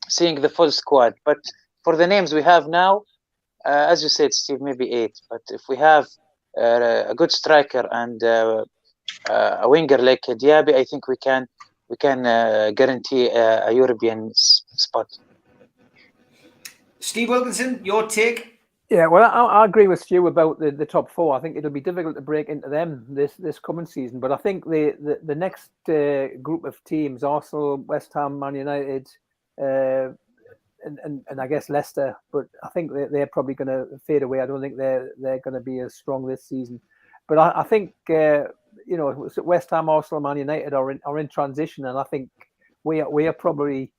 seeing the full squad. But for the names we have now, as you said, Steve, maybe 8. But if we have a good striker and a winger like Diaby, I think we can guarantee a European spot. Steve Wilkinson, your take? Yeah, well, I agree with Stu about the top four. I think it'll be difficult to break into them this coming season. But I think the next group of teams, Arsenal, West Ham, Man United, and I guess Leicester, but I think they're probably going to fade away. I don't think they're going to be as strong this season. But I think West Ham, Arsenal, Man United are in transition, and I think we are probably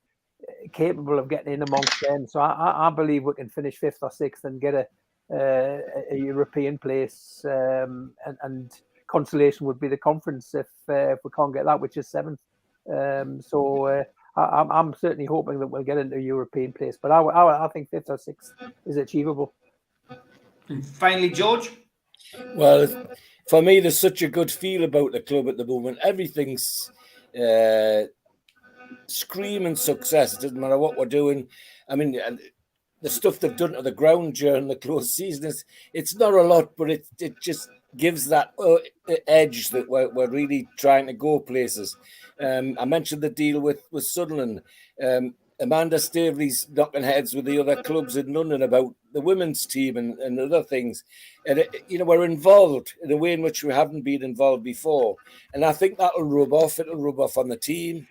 capable of getting in amongst them. So I believe we can finish 5th or 6th and get a European place, and consolation would be the conference if we can't get that, which is 7th. I'm certainly hoping that we'll get into a European place, but I think 5th or 6th is achievable. And finally, George? Well, for me, there's such a good feel about the club at the moment. Everything's screaming success. It doesn't matter what we're doing. I mean, the stuff they've done to the ground during the close season, it's not a lot, but it just gives that edge that we're really trying to go places. I mentioned the deal with Sunderland. Amanda Staveley's knocking heads with the other clubs in London about the women's team and other things. And, we're involved in a way in which we haven't been involved before. And I think that'll rub off. It'll rub off on the team.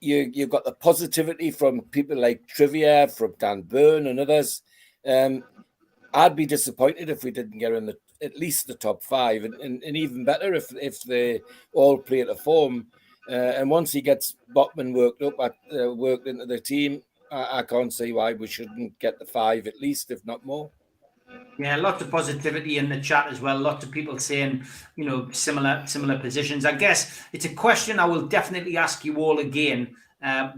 You've got the positivity from people like Trivia, from Dan Byrne and others. I'd be disappointed if we didn't get in at least the top 5, and even better if they all play to form. And once he gets Botman worked into the team, I can't see why we shouldn't get the 5 at least, if not more. Yeah, lots of positivity in the chat as well. Lots of people saying, similar positions. I guess it's a question I will definitely ask you all again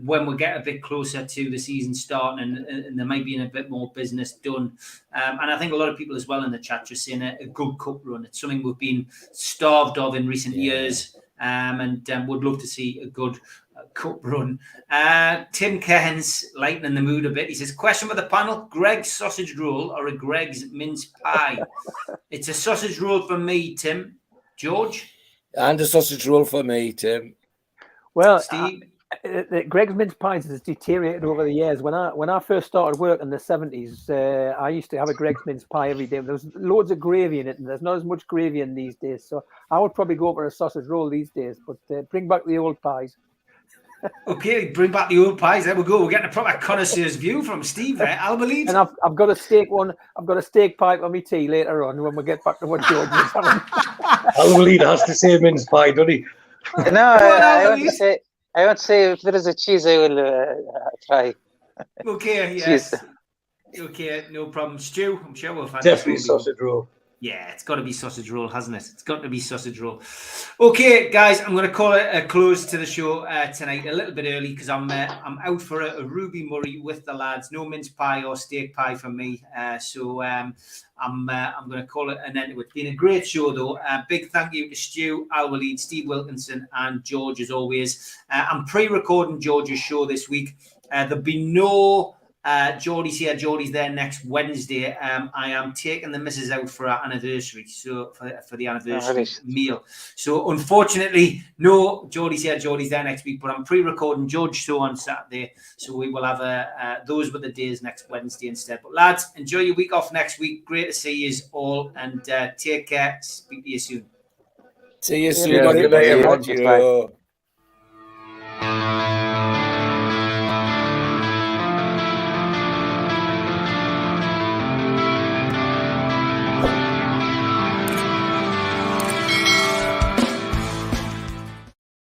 when we get a bit closer to the season starting and there might be a bit more business done. And I think a lot of people as well in the chat just saying a good cup run. It's something we've been starved of in recent years, and would love to see a good cup run. Tim Cairns lightening the mood a bit. He says, question for the panel, Greg's sausage roll or a Greg's mince pie? It's a sausage roll for me, Tim. George? And a sausage roll for me, Tim. Well, Steve? Greg's mince pies has deteriorated over the years. When I first started work in the 70s, I used to have a Greg's mince pie every day. There was loads of gravy in it, and there's not as much gravy in these days. So I would probably go for a sausage roll these days, but bring back the old pies. Okay, bring back the old pies. There we go. We're getting a proper connoisseur's view from Steve there. Albalene. And I've got a steak one. I've got a steak pipe on my tea later on when we get back to what George was having. Albalene has to say mince pie, doesn't he? No, I want to say. I want to say if there is a cheese, I will try. Okay, yes. Cheese. Okay, no problem. Stew, I'm sure we'll find Definitely sausage roll. Yeah, it's got to be sausage roll, hasn't it? It's got to be sausage roll. Okay, guys, I'm going to call it a close to the show tonight, a little bit early because I'm out for a Ruby Murray with the lads. No mince pie or steak pie from me. So I'm going to call it an end to it. It's been a great show, though. Big thank you to Stu, Al Walid, Steve Wilkinson, and George, as always. I'm pre-recording George's show this week. There'll be no Geordies here, Geordies there next Wednesday. I am taking the missus out for our anniversary, so for the anniversary meal. So unfortunately, no Geordies here, Geordies there next week. But I'm pre-recording George's show on Saturday, so we will have those were the days next Wednesday instead. But lads, enjoy your week off next week. Great to see you all, and take care. Speak to you soon. See you soon. Yeah, Goodbye, everyone. Bye.